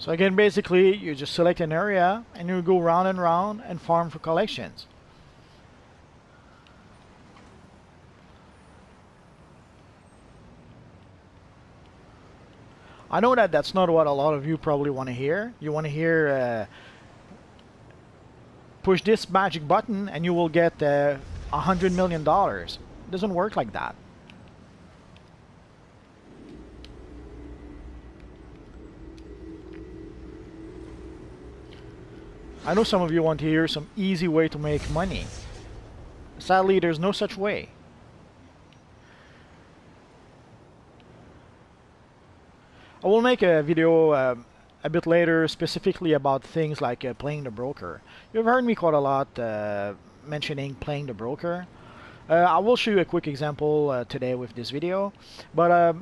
So again, basically, you just select an area and you go round and round and farm for collections. I know that that's not what a lot of you probably want to hear. You want to hear push this magic button and you will get $100 million. It doesn't work like that. I know some of you want to hear some easy way to make money. Sadly, there's no such way. I will make a video a bit later specifically about things like playing the broker. You've heard me quite a lot mentioning playing the broker. I will show you a quick example today with this video, but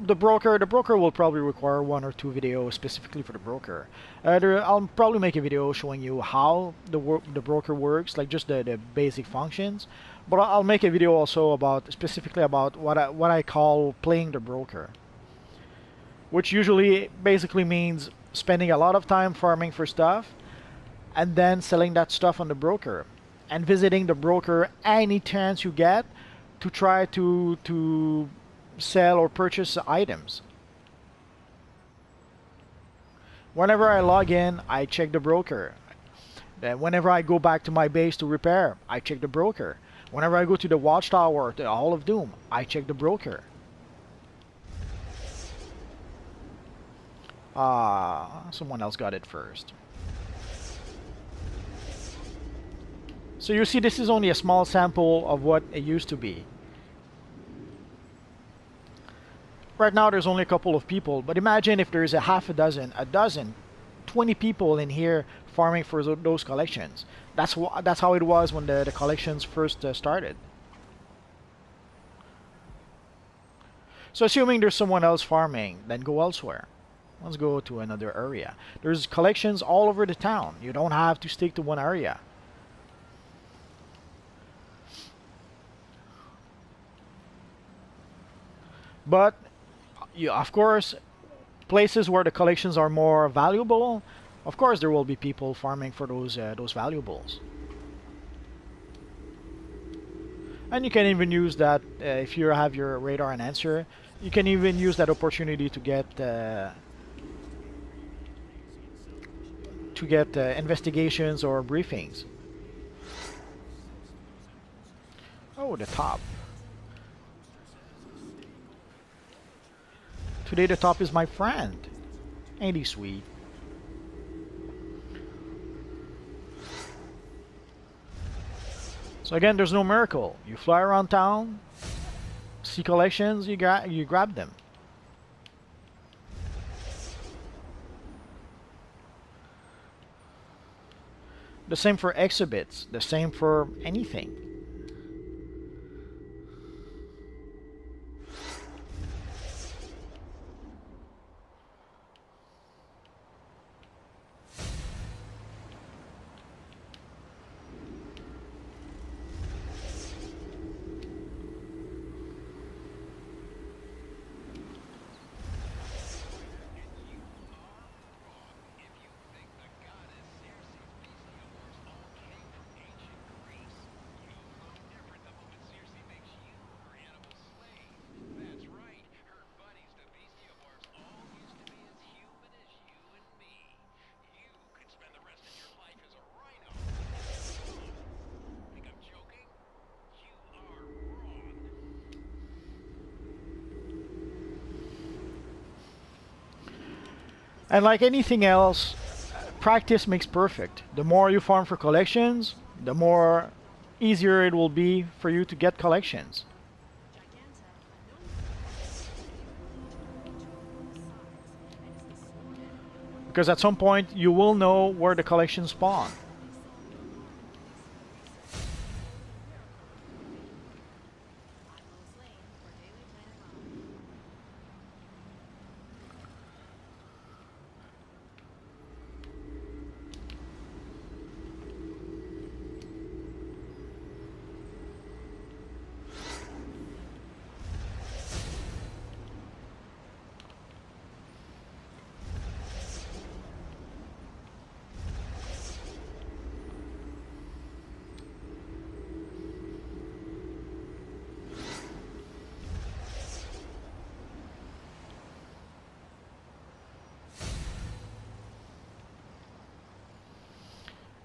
the broker will probably require 1 or 2 videos specifically for the broker. I'll probably make a video showing you how the broker works, like just the basic functions. But I'll make a video also about specifically about what I call playing the broker, which usually basically means spending a lot of time farming for stuff and then selling that stuff on the broker and visiting the broker any chance you get to try to sell or purchase items. Whenever I log in, I check the broker. Then whenever I go back to my base to repair, I check the broker. Whenever I go to the watchtower, the Hall of Doom, I check the broker. Someone else got it first. So you see, this is only a small sample of what it used to be. Right now there's only a couple of people, but imagine if there's a half a dozen, 20 people in here farming for those collections. That's how it was when the collections first started. So assuming there's someone else farming, then go elsewhere. Let's go to another area. There's collections all over the town. You don't have to stick to one area. But of course, places where the collections are more valuable, of course there will be people farming for those valuables. And you can even use that if you have your radar and answer. You can even use that opportunity to get investigations or briefings. Oh, the top. Today the top is my friend. Ain't he sweet? So again, there's no miracle. You fly around town, see collections, you grab them. The same for exhibits, the same for anything. And like anything else, practice makes perfect. The more you farm for collections, the more easier it will be for you to get collections. Because at some point you will know where the collections spawn.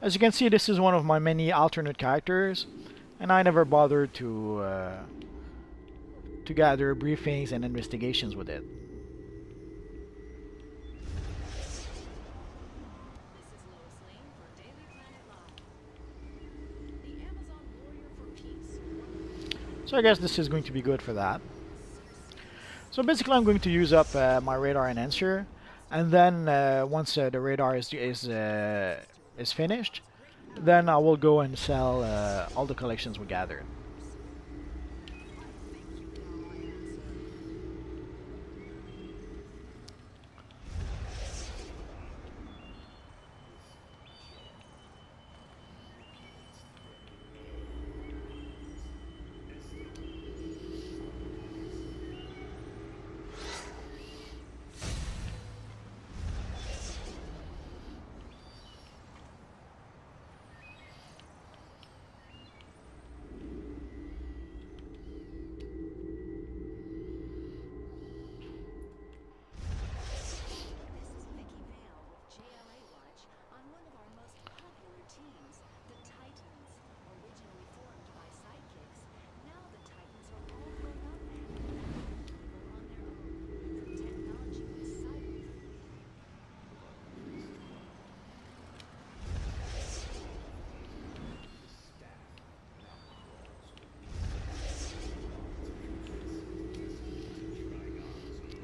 As you can see, this is one of my many alternate characters, and I never bothered to gather briefings and investigations with it. So I guess this is going to be good for that. So basically I'm going to use up my radar enhancer, and then once the radar is finished, then I will go and sell all the collections we gathered.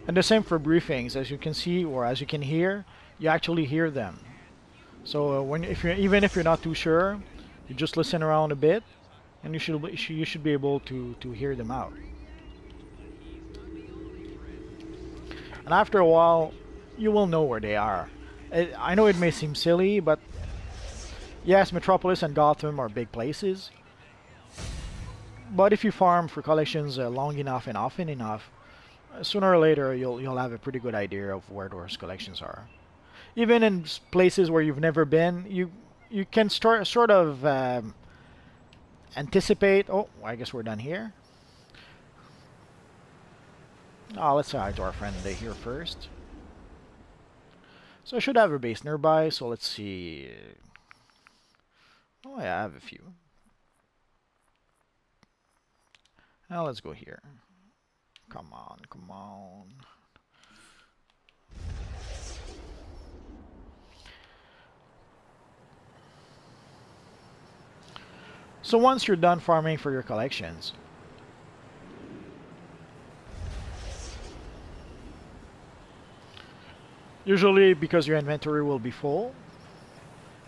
And the same for briefings, as you can see or as you can hear, you actually hear them. So even if you're not too sure, you just listen around a bit, and you should be able to hear them out. And after a while, you will know where they are. I know it may seem silly, but yes, Metropolis and Gotham are big places. But if you farm for collections long enough and often enough, sooner or later you'll have a pretty good idea of where those collections are. Even in places where you've never been, you can sort of anticipate. Oh, I guess we're done here. Oh, let's say hi to our friend here first. So I should have a base nearby. So let's see. Oh, yeah, I have a few. Now let's go here. Come on, come on. So once you're done farming for your collections, usually because your inventory will be full,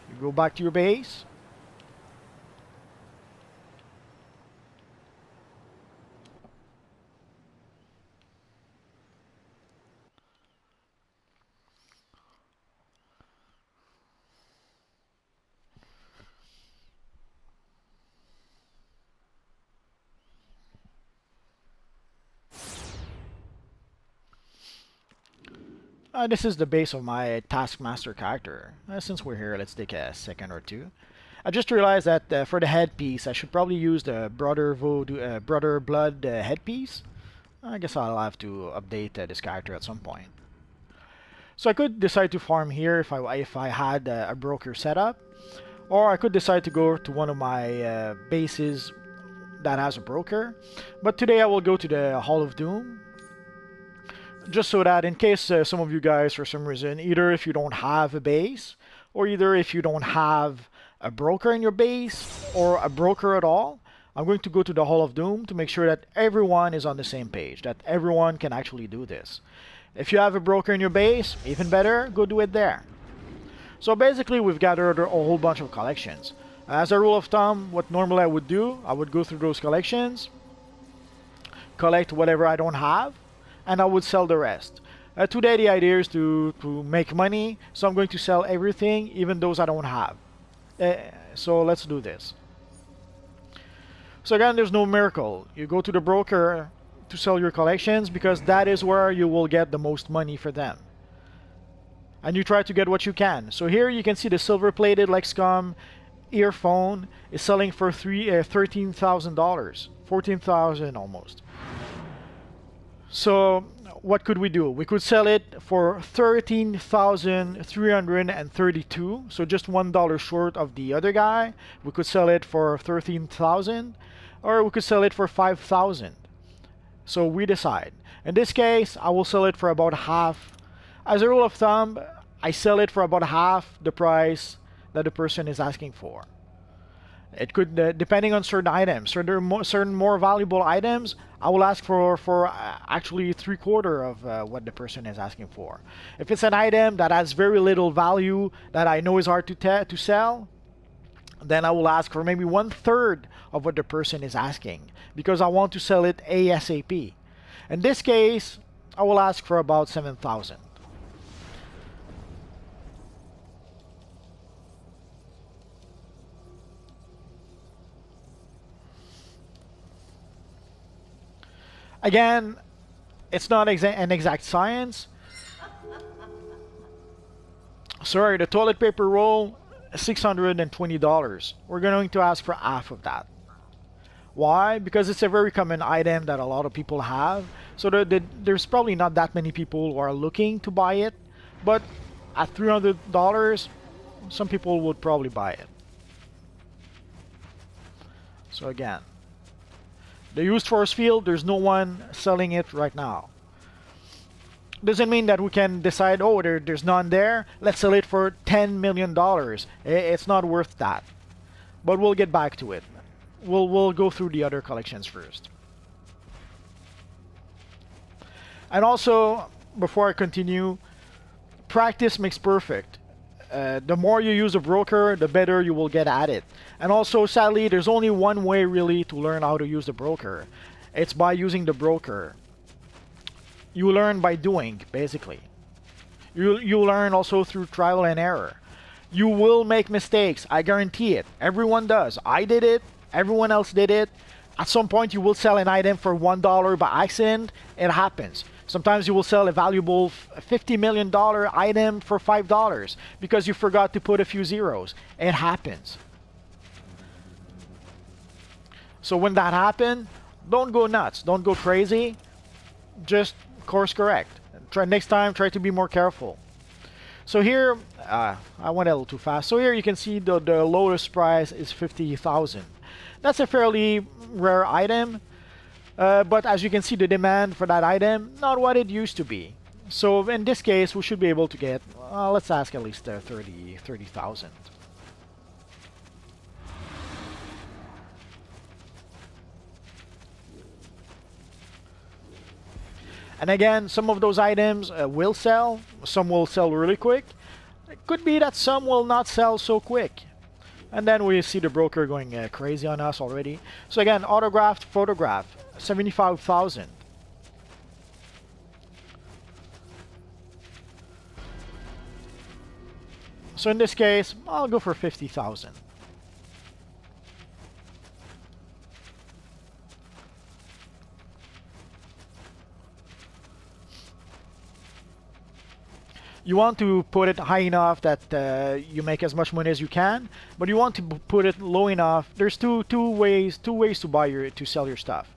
you go back to your base. This is the base of my Taskmaster character. Since we're here, let's take a second or two. I just realized that for the headpiece, I should probably use the Brother Blood headpiece. I guess I'll have to update this character at some point. So I could decide to farm here if I had a broker setup, or I could decide to go to one of my bases that has a broker. But today I will go to the Hall of Doom, just so that in case some of you guys, for some reason, either if you don't have a base, or either if you don't have a broker in your base, or a broker at all, I'm going to go to the Hall of Doom to make sure that everyone is on the same page, that everyone can actually do this. If you have a broker in your base, even better, go do it there. So basically we've gathered a whole bunch of collections. As a rule of thumb, what normally I would do, I would go through those collections, collect whatever I don't have, and I would sell the rest. Today the idea is to make money, so I'm going to sell everything, even those I don't have. So let's do this. So again, there's no miracle. You go to the broker to sell your collections because that is where you will get the most money for them. And you try to get what you can. So here you can see the silver-plated like scum earphone is selling for $13,000, $14,000 almost. So what could we do? We could sell it for 13,332, so just $1 short of the other guy. We could sell it for 13,000, or we could sell it for 5,000. So we decide. In this case, I will sell it for about half. As a rule of thumb, I sell it for about half the price that the person is asking for. It could, depending on certain items, certain more valuable items, I will ask for actually 3/4 of what the person is asking for. If it's an item that has very little value that I know is hard to sell, then I will ask for maybe 1/3 of what the person is asking because I want to sell it ASAP. In this case, I will ask for about 7,000. Again, it's not an exact science. Sorry, the toilet paper roll, $620. We're going to ask for half of that. Why? Because it's a very common item that a lot of people have. So there's probably not that many people who are looking to buy it. But at $300, some people would probably buy it. So again, the used force field, there's no one selling it right now. Doesn't mean that we can decide, oh, there's none there, let's sell it for $10 million. It's not worth that. But we'll get back to it. We'll go through the other collections first. And also, before I continue, practice makes perfect. The more you use a broker, the better you will get at it. And also, sadly, there's only one way really to learn how to use the broker. It's by using the broker. You learn by doing, basically. You learn also through trial and error. You will make mistakes, I guarantee it. Everyone does. I did it. Everyone else did it. At some point, you will sell an item for $1 by accident. It happens. Sometimes you will sell a valuable $50 million item for $5 because you forgot to put a few zeros. It happens. So when that happens, don't go nuts. Don't go crazy. Just course correct. Next time, try to be more careful. So here, I went a little too fast. So here you can see the lowest price is 50,000. That's a fairly rare item. But as you can see, the demand for that item, not what it used to be. So in this case, we should be able to get, let's ask at least 30,000. And again, some of those items will sell. Some will sell really quick. It could be that some will not sell so quick. And then we see the broker going crazy on us already. So again, autographed photograph, 75,000. So in this case, I'll go for 50,000. You want to put it high enough that you make as much money as you can, but you want to put it low enough. There's two ways to sell your stuff.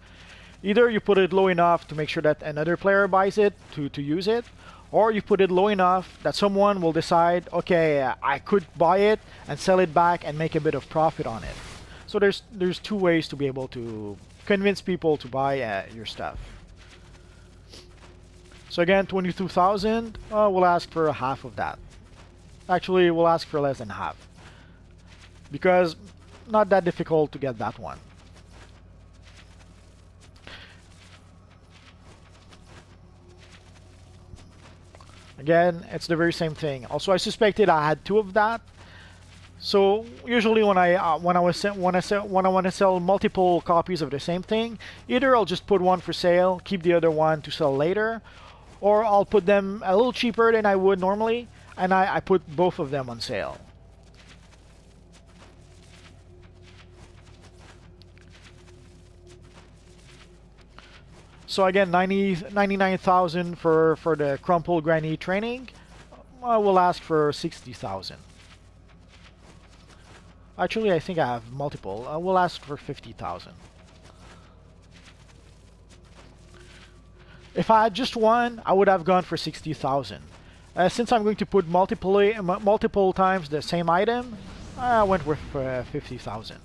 Either you put it low enough to make sure that another player buys it to use it, or you put it low enough that someone will decide, okay, I could buy it and sell it back and make a bit of profit on it. So there's two ways to be able to convince people to buy your stuff. So again, 22,000, we'll ask for half of that. Actually, we'll ask for less than half. Because not that difficult to get that one. Again, it's the very same thing. Also, I suspected I had two of that. So usually when I want to sell multiple copies of the same thing, either I'll just put one for sale, keep the other one to sell later, or I'll put them a little cheaper than I would normally, and I put both of them on sale. So again, 99,000 for the crumpled granny training. I will ask for 60,000. Actually, I think I have multiple. I will ask for 50,000. If I had just one, I would have gone for 60,000. Since I'm going to put multiple times the same item, I went with 50,000.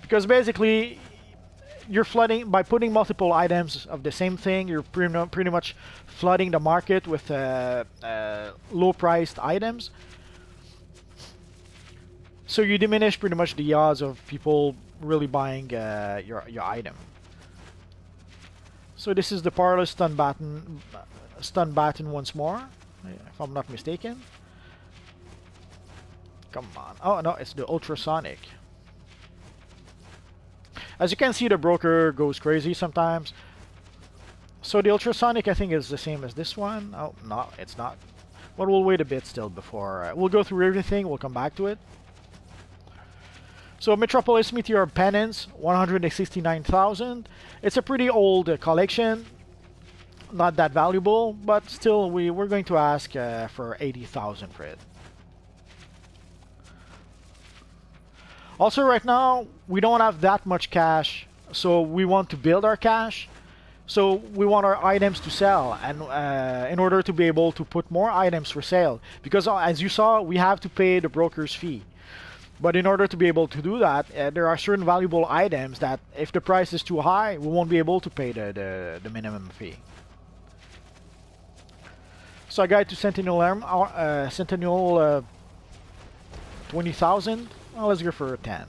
Because basically, you're flooding by putting multiple items of the same thing. You're pretty much flooding the market with low-priced items. So you diminish pretty much the odds of people really buying your item. So this is the parlor stun baton once more, if I'm not mistaken. Come on. Oh no, it's the ultrasonic. As you can see, the broker goes crazy sometimes. So the ultrasonic, I think, is the same as this one. Oh, no, it's not. But we'll wait a bit still before... we'll go through everything. We'll come back to it. So Metropolis Meteor Penance, 169,000. It's a pretty old collection. Not that valuable, but still we're going to ask for 80,000 for it. Also, right now, we don't have that much cash, so we want to build our cash. So we want our items to sell, and in order to be able to put more items for sale. Because as you saw, we have to pay the broker's fee. But in order to be able to do that, there are certain valuable items that if the price is too high, we won't be able to pay the minimum fee. So I got to Sentinel 20,000. Well, let's go for 10.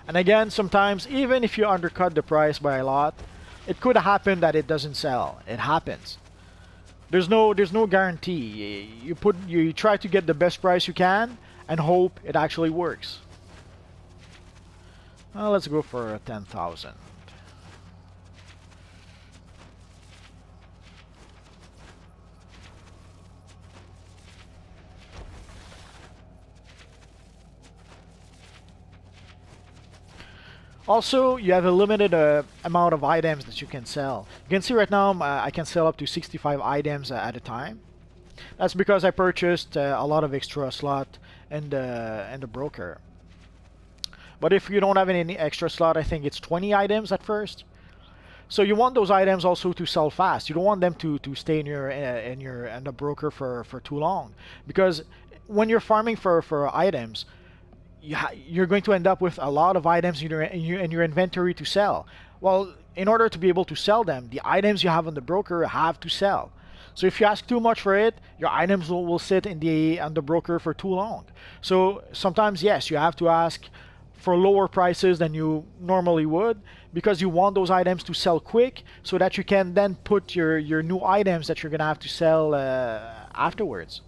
And again, sometimes even if you undercut the price by a lot, it could happen that it doesn't sell. It happens. There's no guarantee. You try to get the best price you can and hope it actually works. Well, let's go for 10,000. Also, you have a limited amount of items that you can sell. You can see right now I can sell up to 65 items at a time. That's because I purchased a lot of extra slot and the broker. But if you don't have any extra slot, I think it's 20 items at first. So you want those items also to sell fast. You don't want them to stay in the broker for too long, because when you're farming for items, you're going to end up with a lot of items in your inventory to sell. Well, in order to be able to sell them, the items you have on the broker have to sell. So if you ask too much for it, your items will sit on the broker for too long. So sometimes, yes, you have to ask for lower prices than you normally would, because you want those items to sell quick so that you can then put your new items that you're going to have to sell afterwards.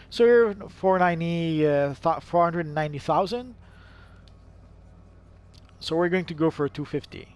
So you're 490,000. So we're going to go for 250.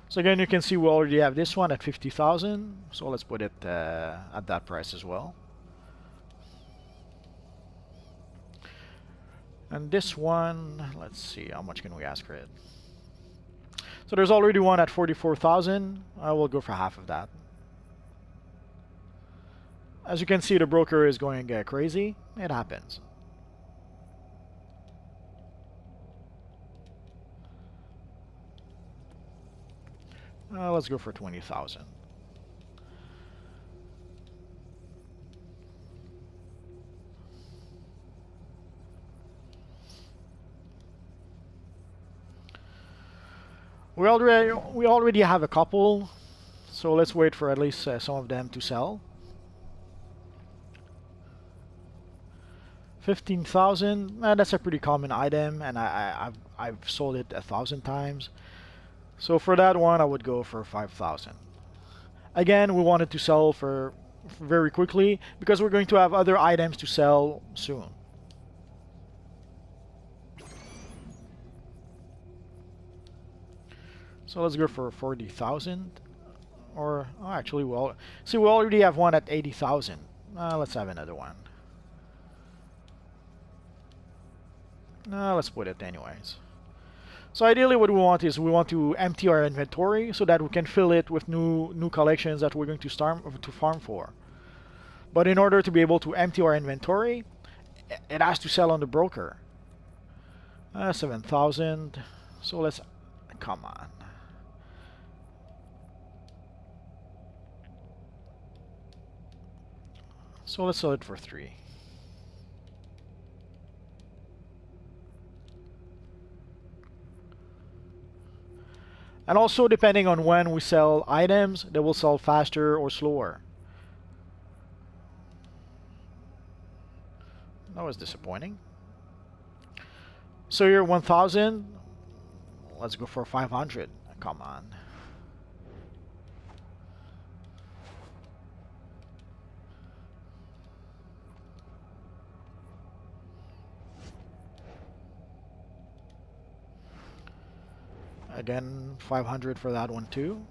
So again, you can see we already have this one at 50,000. So let's put it at that price as well. And this one, let's see, how much can we ask for it? So there's already one at 44,000. I will go for half of that. As you can see, the broker is going crazy. It happens. Let's go for 20,000. We already have a couple, so let's wait for at least some of them to sell. 15,000. That's a pretty common item, and I've sold it 1,000 times. So for that one, I would go for 5,000. Again, we wanted to sell for very quickly because we're going to have other items to sell soon. So let's go for 40,000. Or, oh, actually, well, see, we already have one at 80,000. Let's have another one. Let's put it anyways. So ideally what we want is we want to empty our inventory so that we can fill it with new collections that we're going to farm for. But in order to be able to empty our inventory, it has to sell on the broker. 7,000. So let's, come on. So let's sell it for 3. And also, depending on when we sell items, they will sell faster or slower. That was disappointing. So you're 1,000. Let's go for 500. Come on. Again, 500 for that one too.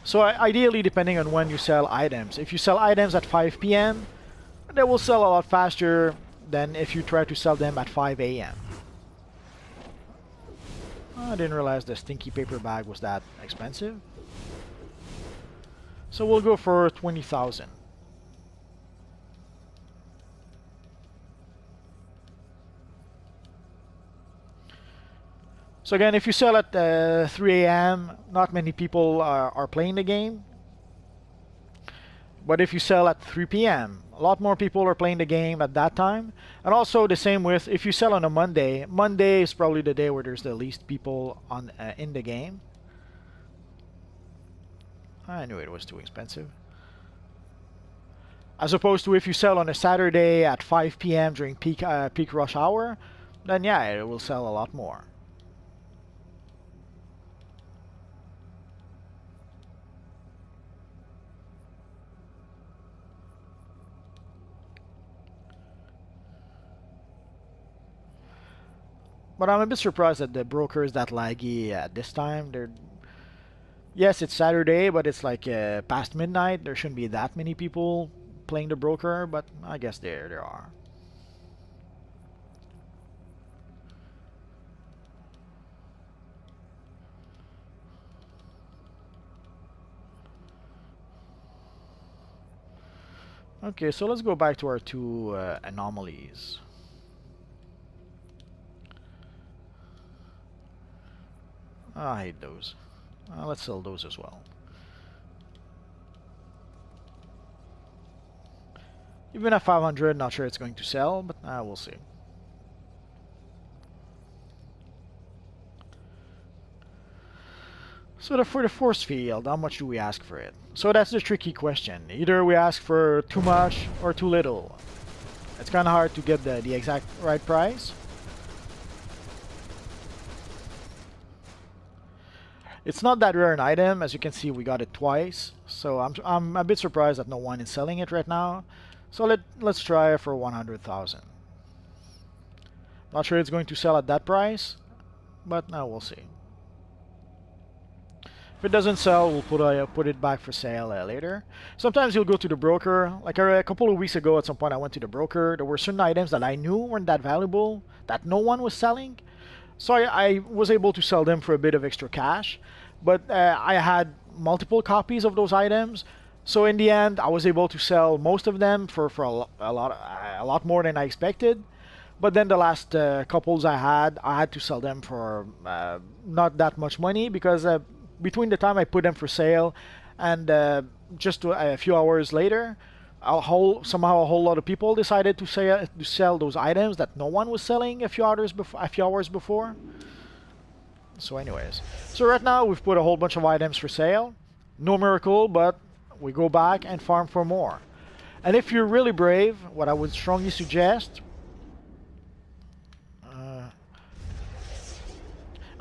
So ideally, depending on when you sell items, if you sell items at 5 p.m., they will sell a lot faster than if you try to sell them at 5 a.m. I didn't realize the stinky paper bag was that expensive. So we'll go for 20,000. So again, if you sell at 3 a.m., not many people are playing the game. But if you sell at 3 p.m., a lot more people are playing the game at that time. And also the same with if you sell on a Monday. Monday is probably the day where there's the least people on in the game. I knew it was too expensive. As opposed to if you sell on a Saturday at 5 p.m. during peak rush hour, then yeah, it will sell a lot more. But I'm a bit surprised that the broker is that laggy at this time. Yes, it's Saturday, but it's like past midnight. There shouldn't be that many people playing the broker, but I guess there are. Okay, so let's go back to our two anomalies. I hate those. Let's sell those as well. Even at 500, not sure it's going to sell, but we'll see. So for the force field, how much do we ask for it? So that's the tricky question. Either we ask for too much or too little. It's kind of hard to get the exact right price. It's not that rare an item. As you can see, we got it twice. So I'm a bit surprised that no one is selling it right now. So let's try for 100,000. Not sure it's going to sell at that price, but now we'll see. If it doesn't sell, we'll put it back for sale later. Sometimes you'll go to the broker. Like a couple of weeks ago, at some point, I went to the broker. There were certain items that I knew weren't that valuable, that no one was selling. So I was able to sell them for a bit of extra cash, but I had multiple copies of those items. So in the end, I was able to sell most of them for a lot more than I expected. But then the last couples I had to sell them for not that much money because between the time I put them for sale and just a few hours later, somehow a whole lot of people decided to sell those items that no one was selling a few hours before. So anyways, so right now we've put a whole bunch of items for sale. No miracle, but we go back and farm for more. And if you're really brave, what I would strongly suggest,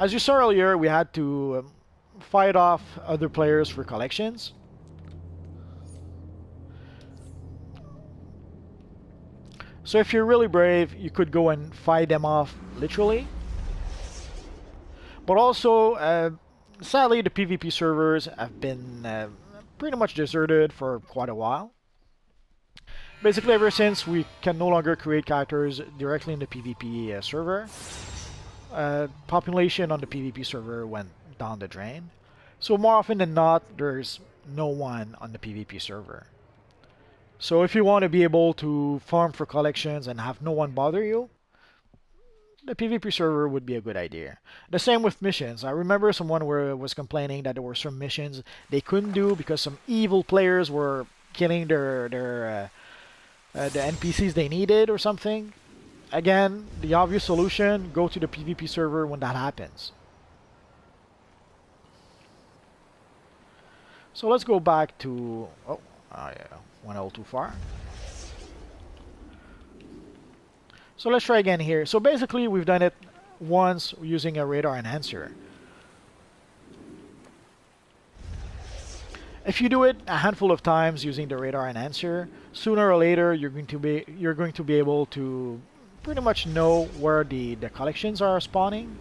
As you saw earlier, we had to fight off other players for collections. So if you're really brave, you could go and fight them off literally. But also, sadly, the PvP servers have been pretty much deserted for quite a while. Basically, ever since we can no longer create characters directly in the PvP server, population on the PvP server went down the drain. So more often than not, there's no one on the PvP server. So if you want to be able to farm for collections and have no one bother you, the PvP server would be a good idea. The same with missions. I remember someone was complaining that there were some missions they couldn't do because some evil players were killing the NPCs they needed or something. Again, the obvious solution, go to the PvP server when that happens. So let's go back to... Oh, yeah, went a little too far. So let's try again here. So basically, we've done it once using a radar enhancer. If you do it a handful of times using the radar enhancer, sooner or later you're going to be able to pretty much know where the collections are spawning.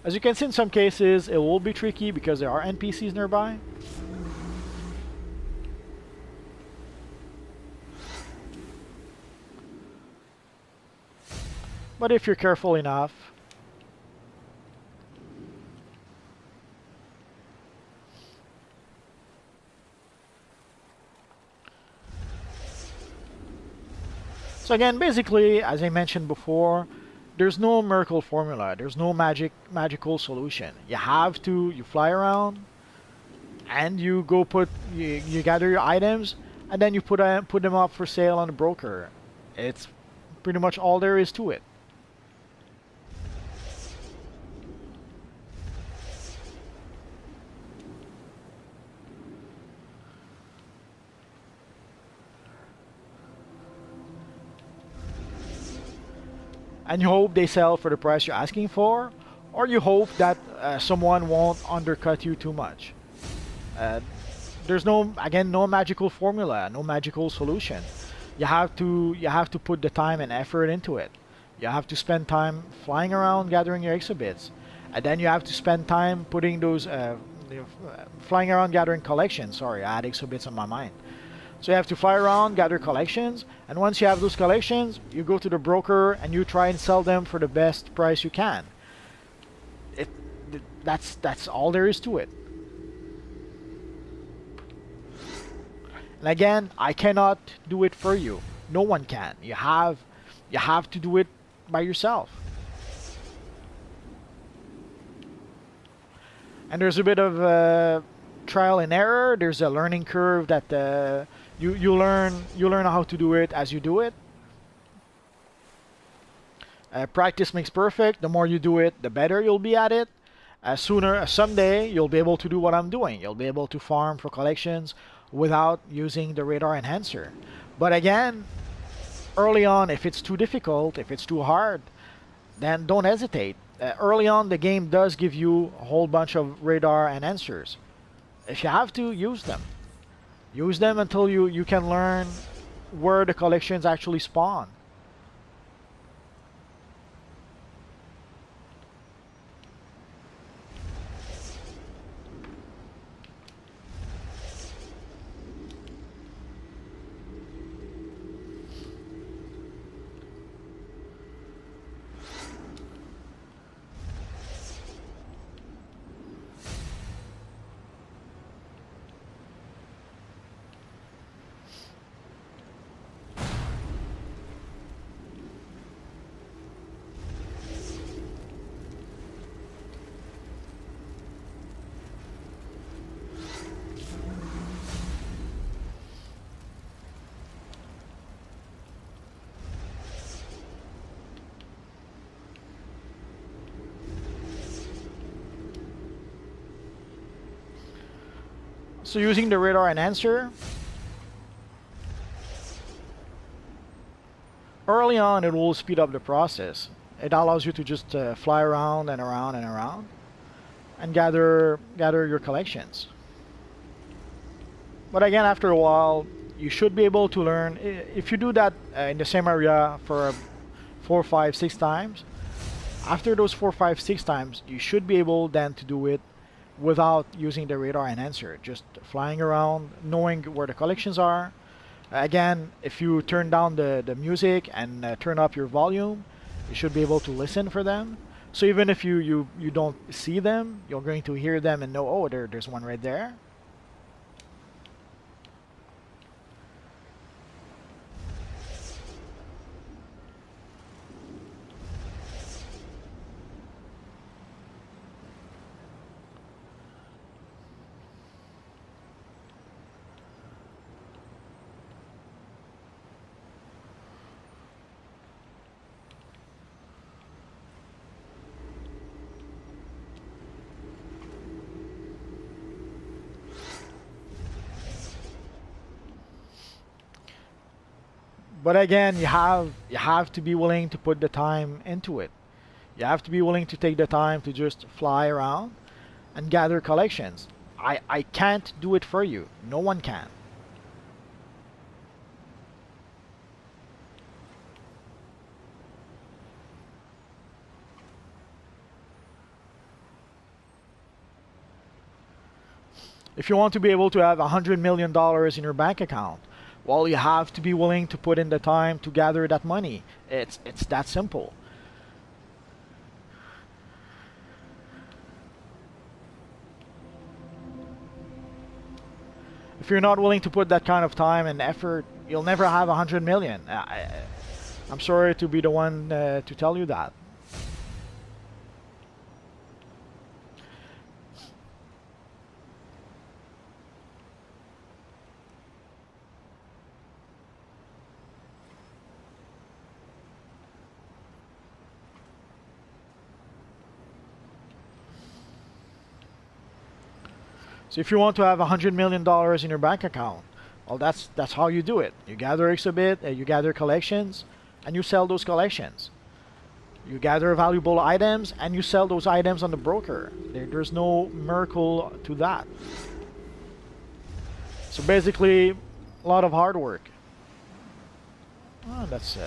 As you can see, in some cases it will be tricky because there are NPCs nearby. But if you're careful enough, so again, basically, as I mentioned before, there's no miracle formula. There's no magical solution. You fly around, and you go you gather your items, and then you put them up for sale on the broker. It's pretty much all there is to it. And you hope they sell for the price you're asking for, or you hope that someone won't undercut you too much. There's no magical formula, no magical solution. You have to put the time and effort into it. You have to spend time flying around gathering your exhibits, and then you have to spend time putting those flying around gathering collections. Sorry, I had exhibits on my mind. So you have to fly around, gather collections, and once you have those collections, you go to the broker and you try and sell them for the best price you can. That's all there is to it. And again, I cannot do it for you. No one can. You have to do it by yourself. And there's a bit of trial and error. There's a learning curve that you learn how to do it as you do it. Practice makes perfect. The more you do it, the better you'll be at it. Someday you'll be able to do what I'm doing. You'll be able to farm for collections without using the radar enhancer. But again, early on, if it's too difficult, if it's too hard, then don't hesitate. Early on, the game does give you a whole bunch of radar enhancers. If you have to, use them. Use them until you can learn where the collections actually spawn. So using the radar enhancer, early on, it will speed up the process. It allows you to just fly around and around and around and gather your collections. But again, after a while, you should be able to learn. If you do that in the same area for 4, 5, 6 times, after those 4, 5, 6 times, you should be able then to do it without using the radar enhancer, just flying around, knowing where the collections are. Again, if you turn down the music and turn up your volume, you should be able to listen for them. So even if you don't see them, you're going to hear them and know, oh, there's one right there. But again, you have to be willing to put the time into it. You have to be willing to take the time to just fly around and gather collections. I can't do it for you. No one can. If you want to be able to have $100 million in your bank account, well, you have to be willing to put in the time to gather that money. It's that simple. If you're not willing to put that kind of time and effort, you'll never have 100 million. I'm sorry to be the one to tell you that. So if you want to have $100 million in your bank account, well, that's how you do it. You gather exhibit, you gather collections, and you sell those collections. You gather valuable items, and you sell those items on the broker. There's no miracle to that. So basically, a lot of hard work. Oh, that's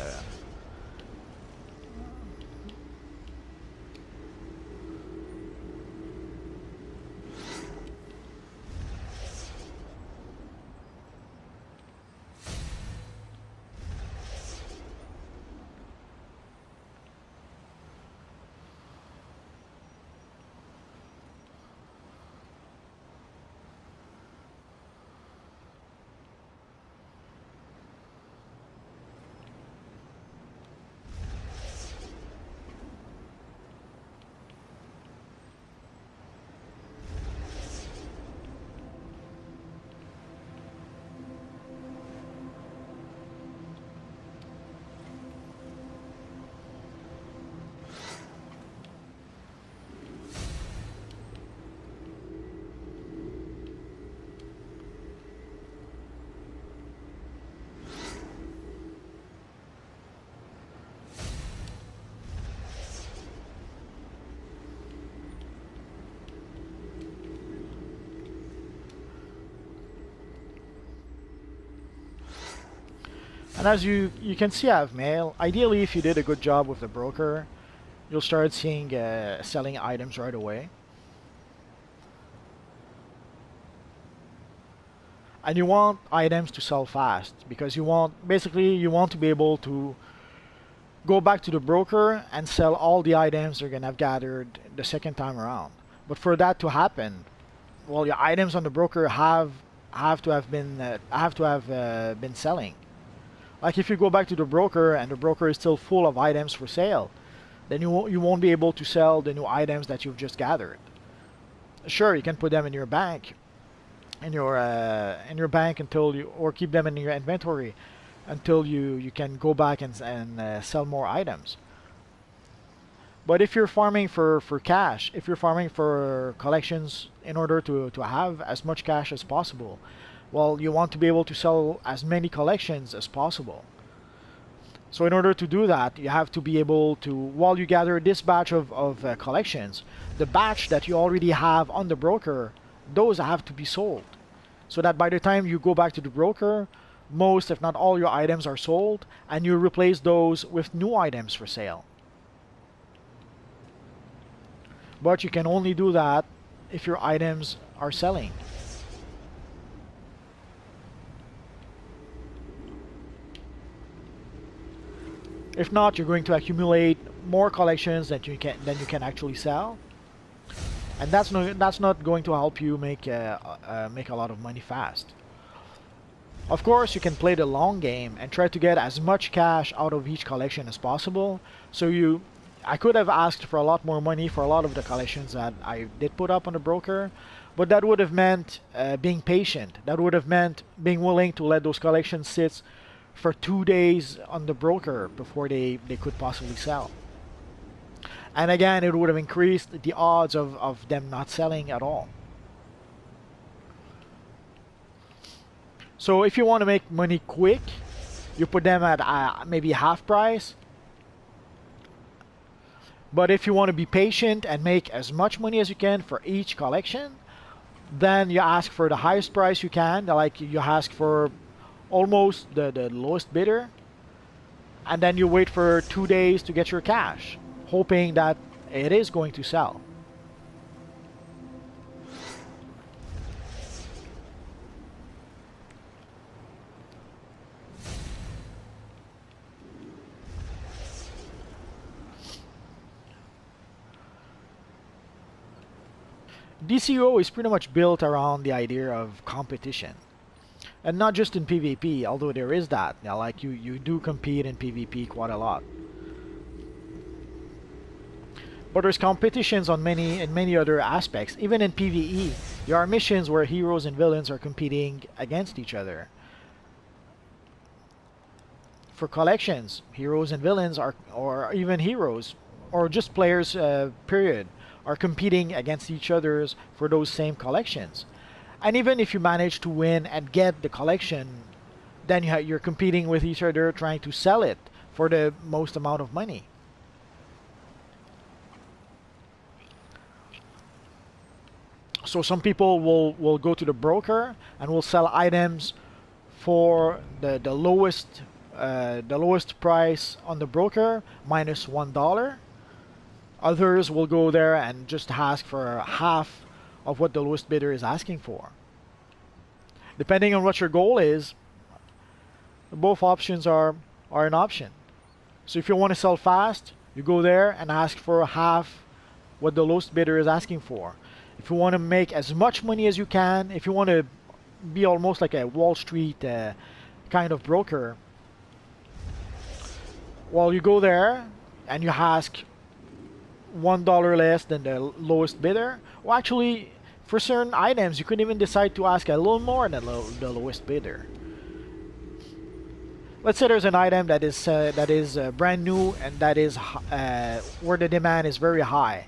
And as you can see, I have mail. Ideally, if you did a good job with the broker, you'll start seeing selling items right away. And you want items to sell fast because you want to be able to go back to the broker and sell all the items they're gonna have gathered the second time around. But for that to happen, well, your items on the broker have to have been selling. Like if you go back to the broker and the broker is still full of items for sale, then you won't be able to sell the new items that you've just gathered. Sure, you can put them in your bank, in your bank until you, or keep them in your inventory until you can go back and sell more items. But if you're farming for cash, if you're farming for collections in order to have as much cash as possible, well, you want to be able to sell as many collections as possible. So in order to do that, you have to be able to, while you gather this batch of collections, the batch that you already have on the broker, those have to be sold. So that by the time you go back to the broker, most, if not all, your items are sold, and you replace those with new items for sale. But you can only do that if your items are selling. If not, you're going to accumulate more collections that you can actually sell, and that's not going to help you make a lot of money fast. Of course, you can play the long game and try to get as much cash out of each collection as possible. I could have asked for a lot more money for a lot of the collections that I did put up on the broker, but that would have meant being patient. That would have meant being willing to let those collections sit for 2 days on the broker before they could possibly sell. And again, it would have increased the odds of them not selling at all. So if you want to make money quick, you put them at maybe half price. But if you want to be patient and make as much money as you can for each collection, then you ask for the highest price you can. Like you ask for almost the lowest bidder, and then you wait for 2 days to get your cash, hoping that it is going to sell. DCUO is pretty much built around the idea of competition. And not just in PvP, although there is that. Now, like you do compete in PvP quite a lot. But there's competitions in many other aspects. Even in PvE, there are missions where heroes and villains are competing against each other. For collections, heroes and villains or even heroes, or just players, period, are competing against each others for those same collections. And even if you manage to win and get the collection, then you're competing with each other trying to sell it for the most amount of money. So some people will go to the broker and will sell items for the lowest price on the broker minus $1. Others will go there and just ask for half of what the lowest bidder is asking for. Depending on what your goal is, both options are an option. So if you want to sell fast, you go there and ask for half what the lowest bidder is asking for. If you want to make as much money as you can, if you want to be almost like a Wall Street kind of broker, well, you go there and you ask $1 less than the lowest bidder. Well, actually, for certain items, you could even decide to ask a little more than the lowest bidder. Let's say there's an item that is brand new and that is where the demand is very high.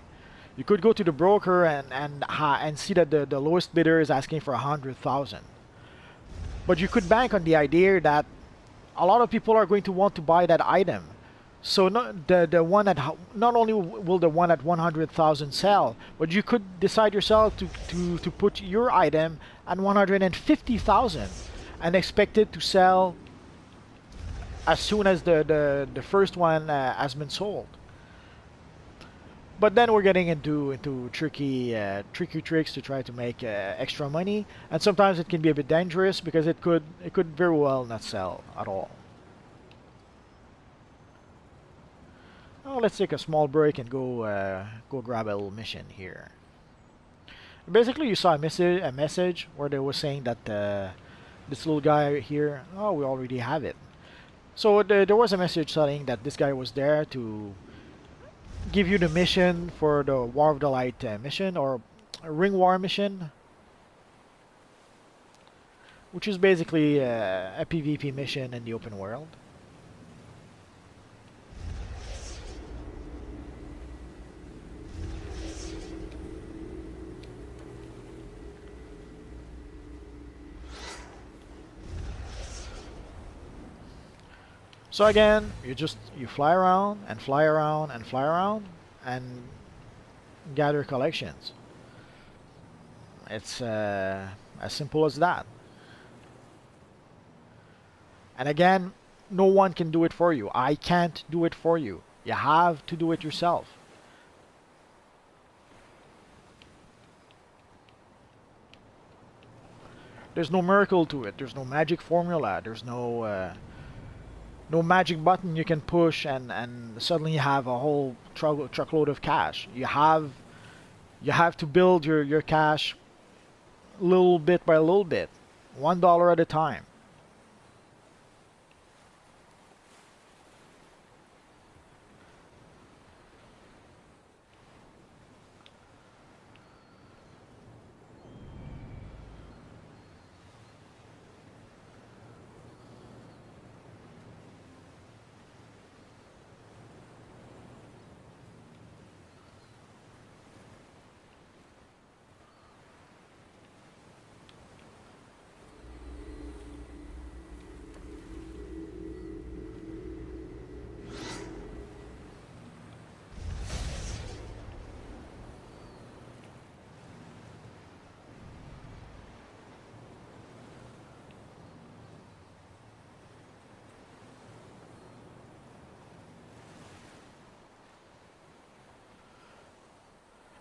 You could go to the broker and see that the lowest bidder is asking for 100,000. But you could bank on the idea that a lot of people are going to want to buy that item. So the one at not only will the one at 100,000 sell, but you could decide yourself to put your item at 150,000 and expect it to sell as soon as the first one has been sold. But then we're getting into tricky tricks to try to make extra money, and sometimes it can be a bit dangerous because it could very well not sell at all. Oh, let's take a small break and go grab a little mission here. Basically, you saw a message where they were saying that this little guy here, oh, we already have it. So there was a message saying that this guy was there to give you the mission for the War of the Light mission, or a Ring War mission, which is basically a PvP mission in the open world. So again, you fly around and fly around and fly around and gather collections. It's as simple as that. And again, no one can do it for you. I can't do it for you. You have to do it yourself. There's no miracle to it. There's no magic formula. There's no magic button you can push and suddenly you have a whole truckload of cash. You have to build your cash little bit by little bit, $1 at a time.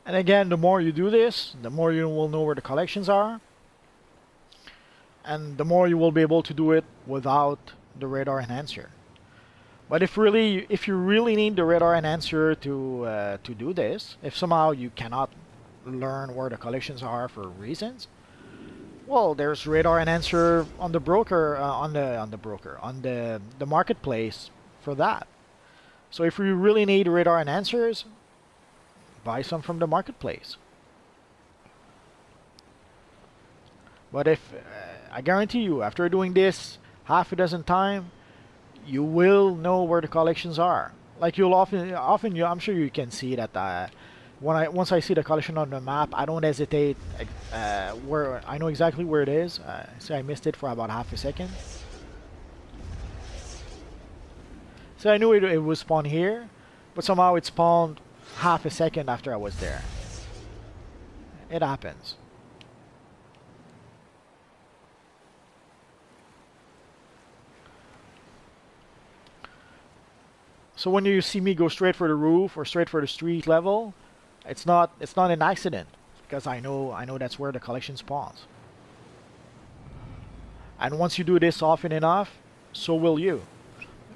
And again, the more you do this, the more you will know where the collections are, and the more you will be able to do it without the radar enhancer. But if you really need the radar enhancer to do this, if somehow you cannot learn where the collections are for reasons, well, there's radar enhancer on the broker on the marketplace for that. So if you really need radar enhancers, buy some from the marketplace. But if I guarantee you, after doing this half a dozen times, you will know where the collections are. Like I'm sure you can see that once I see the collection on the map, I don't hesitate. Where I know exactly where it is. See, I missed it for about half a second. So I knew it would spawn here, but somehow it spawned half a second after I was there. It happens. So when you see me go straight for the roof or straight for the street level, it's not an accident, because I know that's where the collection spawns. And once you do this often enough, so will you.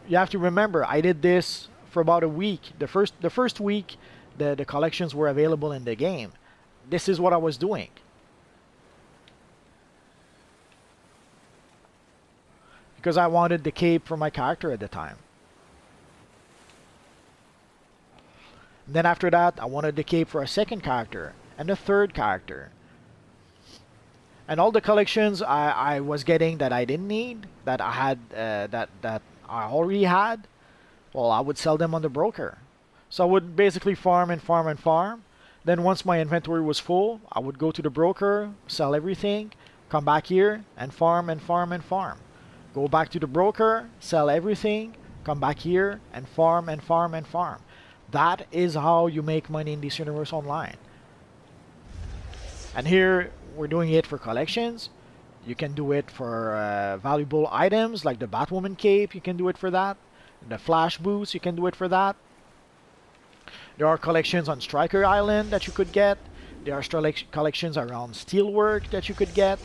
You have to remember, I did this for about a week. The first week the collections were available in the game. This is what I was doing. Because I wanted the cape for my character at the time. And then after that, I wanted the cape for a second character and a third character. And all the collections I was getting that I didn't need, that I had, that I already had, well, I would sell them on the broker. So I would basically farm and farm and farm. Then once my inventory was full, I would go to the broker, sell everything, come back here and farm and farm and farm. Go back to the broker, sell everything, come back here and farm and farm and farm. That is how you make money in this universe online. And here we're doing it for collections. You can do it for valuable items like the Batwoman cape. You can do it for that. The Flash boots. You can do it for that. There are collections on Striker Island that you could get. There are collections around Steelwork that you could get.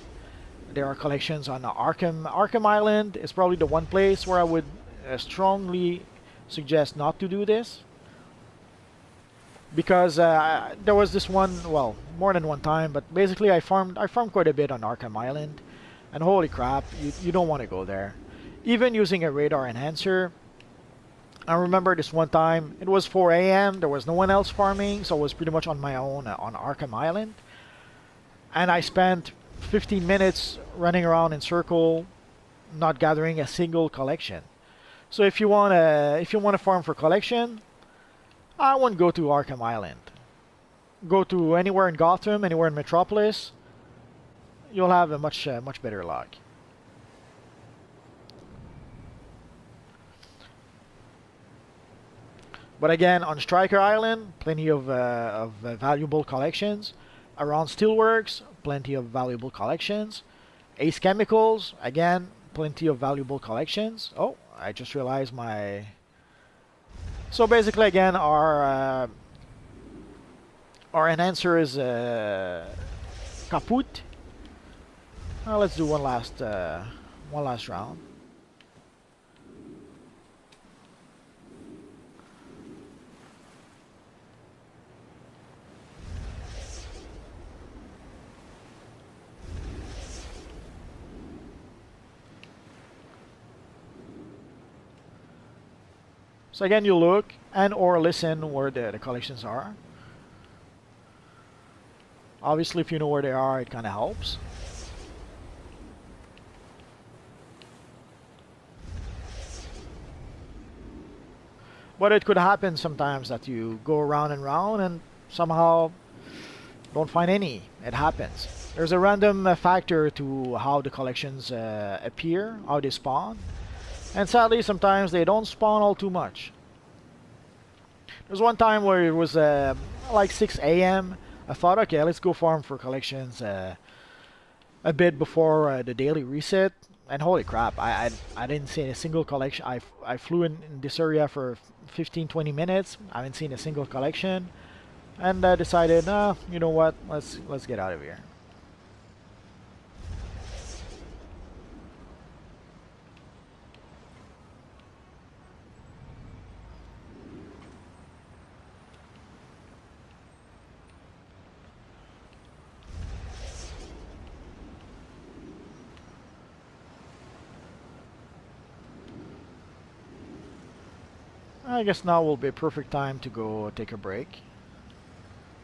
There are collections on Arkham Island. It's probably the one place where I would strongly suggest not to do this. Because there was this one, well, more than one time, but basically I farmed quite a bit on Arkham Island, and holy crap, you don't want to go there. Even using a radar enhancer, I remember this one time, it was 4 a.m., there was no one else farming, so I was pretty much on my own on Arkham Island, and I spent 15 minutes running around in circle, not gathering a single collection. So if you wanna farm for collection, I wouldn't go to Arkham Island. Go to anywhere in Gotham, anywhere in Metropolis. You'll have a much better luck. But again, on Striker Island, plenty of valuable collections. Around Steelworks, plenty of valuable collections. Ace Chemicals, again, plenty of valuable collections. Oh, I just realized my... So basically, again, our enhancer is kaput. Let's do one last round. So again, you look and or listen where the collections are. Obviously, if you know where they are, it kind of helps. But it could happen sometimes that you go around and round and somehow don't find any. It happens. There's a random factor to how the collections appear, how they spawn. And sadly, sometimes they don't spawn all too much. There's one time where it was like 6 a.m. I thought, okay, let's go farm for collections a bit before the daily reset. And holy crap, I didn't see a single collection. I flew in this area for 15-20 minutes. I haven't seen a single collection. And I decided, you know what, let's get out of here. I guess now will be a perfect time to go take a break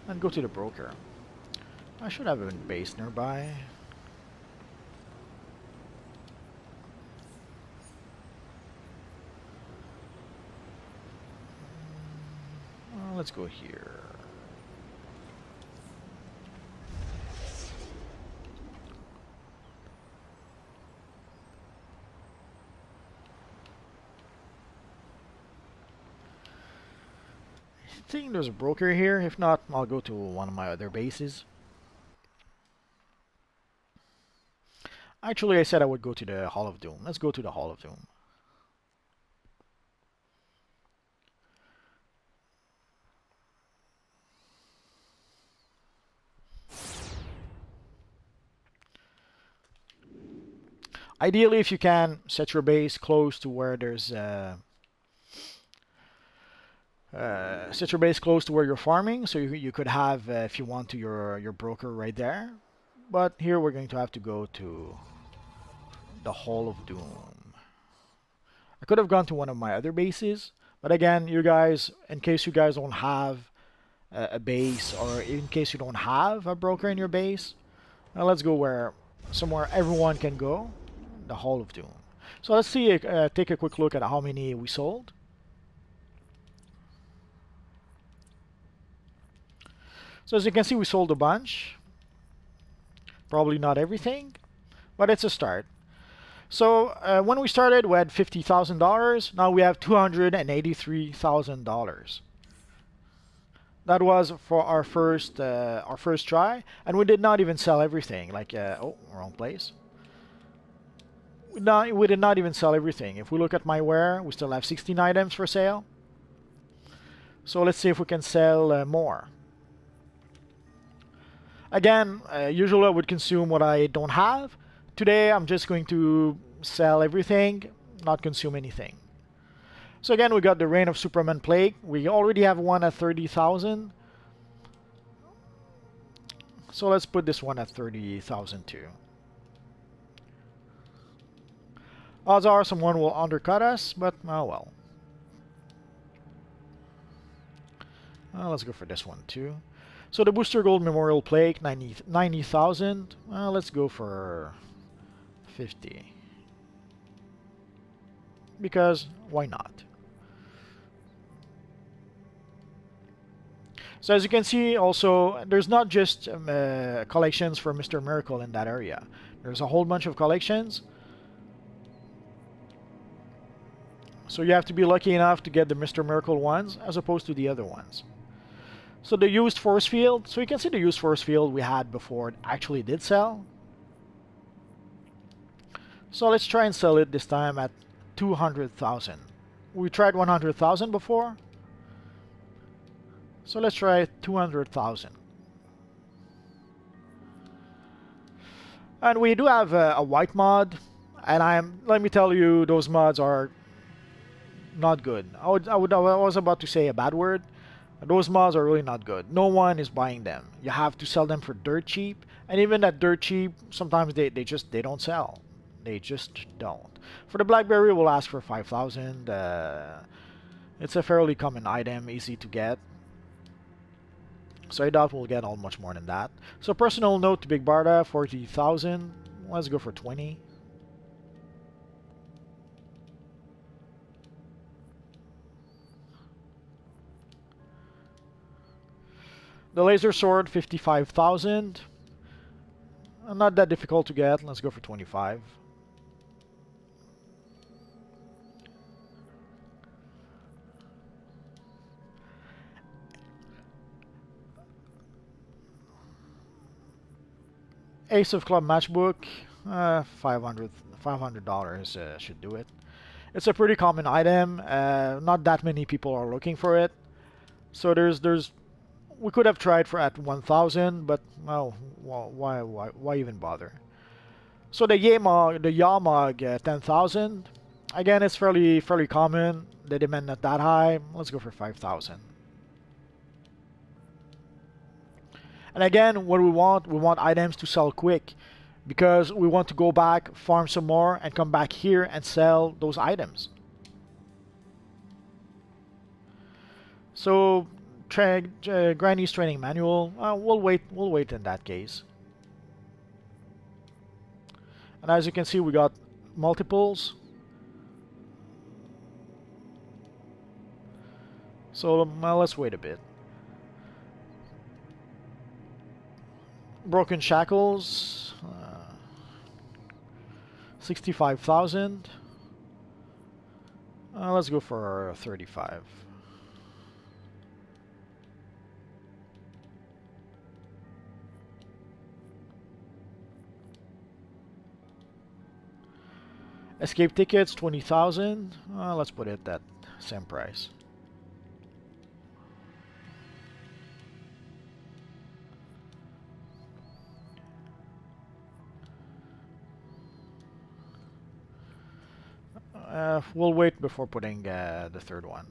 and go to the broker. I should have a base nearby. Let's go here. I think there's a broker here. If not, I'll go to one of my other bases. Actually, I said I would go to the Hall of Doom. Let's go to the Hall of Doom. Ideally, if you can, set your base close to where there's set your base close to where you're farming, so you could have, if you want to, your broker right there. But here we're going to have to go to the Hall of Doom. I could have gone to one of my other bases, but again, you guys, in case you guys don't have a base, or in case you don't have a broker in your base, let's go somewhere everyone can go, the Hall of Doom. So let's see, take a quick look at how many we sold. So as you can see, we sold a bunch. Probably not everything, but it's a start. So when we started, we had $50,000. Now we have $283,000. That was for our first try, and we did not even sell everything. Like, oh, wrong place. We did not even sell everything. If we look at my ware, we still have 16 items for sale. So let's see if we can sell more. Again, usually I would consume what I don't have. Today I'm just going to sell everything, not consume anything. So again, we got the Reign of Superman Plague. We already have one at 30,000. So let's put this one at 30,000 too. Odds are someone will undercut us, but oh well. Let's go for this one too. So the Booster Gold Memorial Plague, 90,000. Let's go for 50. Because why not? So as you can see, also, there's not just collections for Mr. Miracle in that area. There's a whole bunch of collections. So you have to be lucky enough to get the Mr. Miracle ones as opposed to the other ones. So the used force field, so you can see the used force field we had before it actually did sell. So let's try and sell it this time at 200,000. We tried 100,000 before. So let's try 200,000. And we do have a white mod, and let me tell you, those mods are not good. I was about to say a bad word. Those mods are really not good. No one is buying them. You have to sell them for dirt cheap, and even that dirt cheap, sometimes they don't sell. They just don't. For the BlackBerry, we'll ask for 5,000. It's a fairly common item, easy to get. So I doubt we'll get all much more than that. So personal note to Big Barda, 40,000. Let's go for 20. The laser sword, 55,000. Not that difficult to get. Let's go for 25. Ace of Club matchbook, $500 should do it. It's a pretty common item. Not that many people are looking for it. So we could have tried for at 1,000, but well, why even bother? So the Yamag 10,000. Again, it's fairly common. The demand not that high. Let's go for 5,000. And again, what we want items to sell quick, because we want to go back, farm some more, and come back here and sell those items. So, Granny's training manual. We'll wait in that case. And as you can see, we got multiples. So let's wait a bit. Broken shackles, 65,000. Let's go for 35. Escape tickets, 20,000. Let's put it at same price. We'll wait before putting the third one.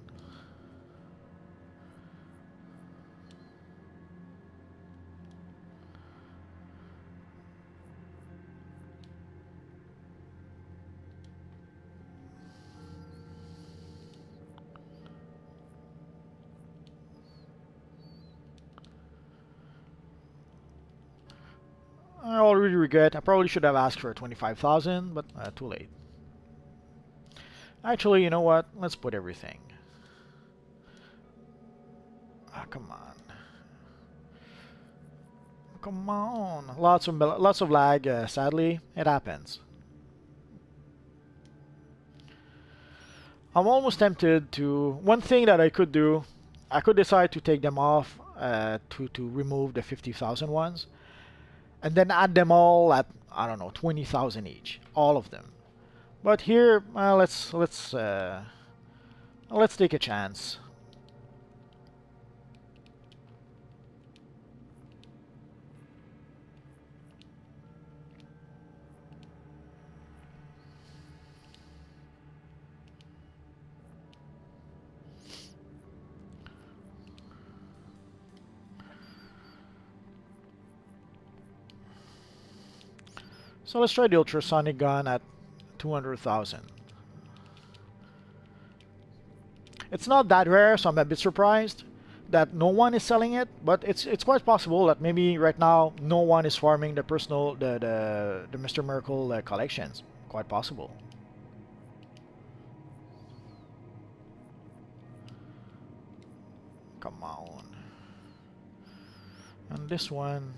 I already regret. I probably should have asked for 25,000, but too late. Actually, you know what? Let's put everything. Ah, come on. Come on. Lots of lag, sadly. It happens. I'm almost tempted to... One thing that I could do, I could decide to take them off to remove the 50,000 ones, and then add them all at, I don't know, 20,000 each. All of them. But here, let's take a chance. So let's try the ultrasonic gun at 200,000. It's not that rare, so I'm a bit surprised that no one is selling it, but it's quite possible that maybe right now no one is farming the Mr. Miracle collections. Quite possible. Come on. And this one,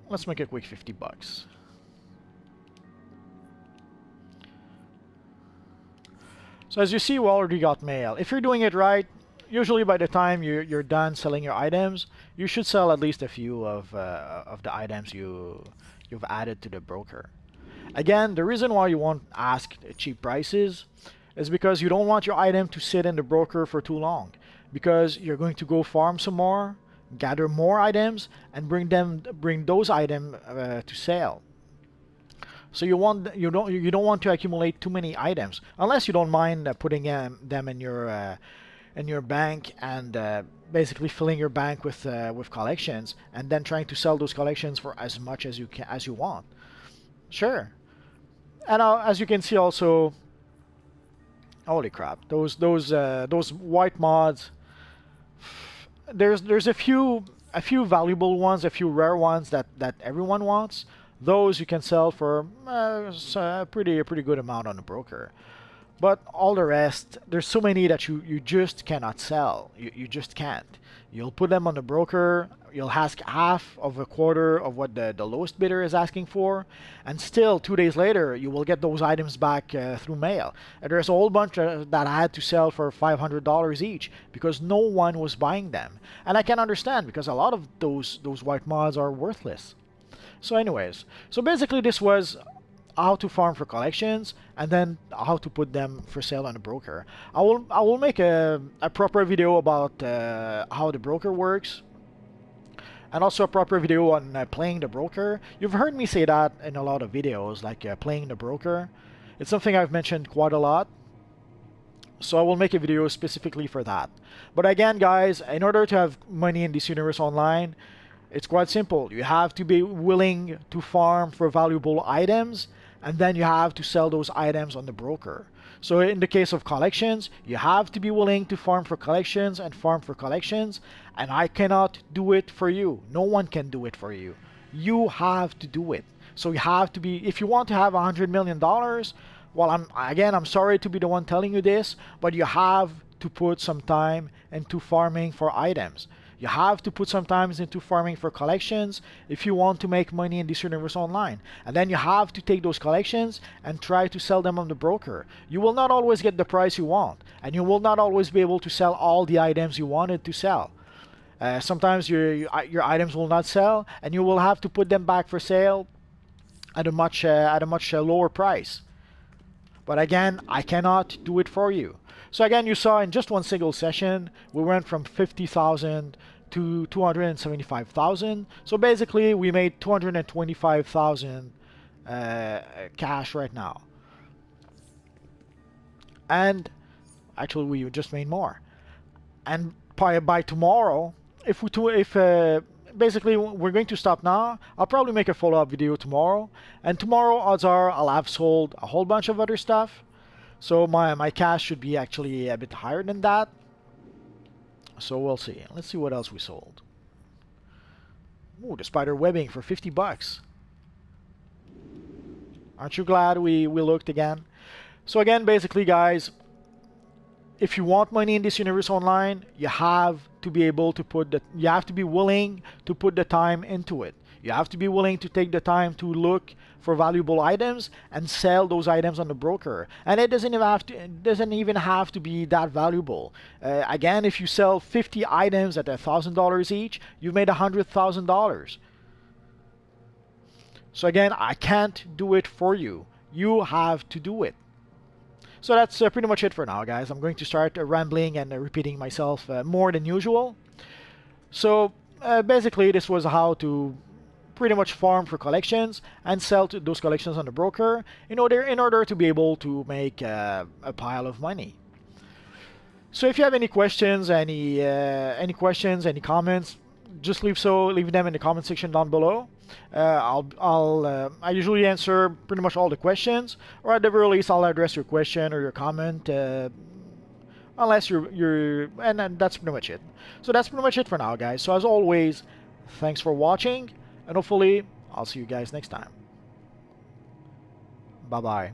let's make a quick $50. So as you see, we already got mail. If you're doing it right, usually by the time you're done selling your items, you should sell at least a few of the items you've added to the broker. Again, the reason why you won't ask cheap prices is because you don't want your item to sit in the broker for too long, because you're going to go farm some more, gather more items, and bring those items to sale. So you don't want to accumulate too many items, unless you don't mind putting them in your bank and basically filling your bank with collections, and then trying to sell those collections for as much as you want. Sure. And as you can see also, holy crap, those white mods. There's a few valuable ones, a few rare ones that everyone wants. Those you can sell for a pretty good amount on the broker. But all the rest, there's so many that you just cannot sell. You just can't. You'll put them on the broker, you'll ask half of a quarter of what the lowest bidder is asking for, and still 2 days later you will get those items back through mail. And there's a whole bunch that I had to sell for $500 each because no one was buying them. And I can understand, because a lot of those white mods are worthless. So anyways, so basically this was how to farm for collections, and then how to put them for sale on a broker. I will make a proper video about how the broker works, and also a proper video on playing the broker. You've heard me say that in a lot of videos, like playing the broker. It's something I've mentioned quite a lot. So I will make a video specifically for that. But again, guys, in order to have money in this universe online, it's quite simple. You have to be willing to farm for valuable items, and then you have to sell those items on the broker. So in the case of collections, you have to be willing to farm for collections and farm for collections, and I cannot do it for you. No one can do it for you. You have to do it. So you have to be, if you want to have $100 million, well, I'm sorry to be the one telling you this, but you have to put some time into farming for items. You have to put some time into farming for collections if you want to make money in this universe online. And then you have to take those collections and try to sell them on the broker. You will not always get the price you want, and you will not always be able to sell all the items you wanted to sell. Sometimes your items will not sell, and you will have to put them back for sale at a much lower price. But again, I cannot do it for you. So again, you saw in just one single session, we went from 50,000 to 275,000. So basically, we made 225,000 cash right now. And actually, we just made more. And by tomorrow, basically we're going to stop now. I'll probably make a follow-up video tomorrow. And tomorrow, odds are I'll have sold a whole bunch of other stuff. So my cash should be actually a bit higher than that. So we'll see. Let's see what else we sold. Ooh, the spider webbing for 50 bucks. Aren't you glad we looked again? So again, basically, guys, if you want money in this universe online, you have to be able to you have to be willing to put the time into it. You have to be willing to take the time to look for valuable items and sell those items on the broker. And it doesn't even have to be that valuable. Again, if you sell 50 items at $1,000 each, you've made $100,000. So again, I can't do it for you. You have to do it. So that's pretty much it for now, guys. I'm going to start rambling and repeating myself more than usual. So basically, this was how to pretty much farm for collections and sell those collections on the broker in order to be able to make a pile of money. So if you have any questions, any comments, just leave them in the comment section down below. I usually answer pretty much all the questions, or at the very least I'll address your question or your comment, unless and that's pretty much it. So that's pretty much it for now, guys. So as always, thanks for watching, and hopefully I'll see you guys next time. Bye bye.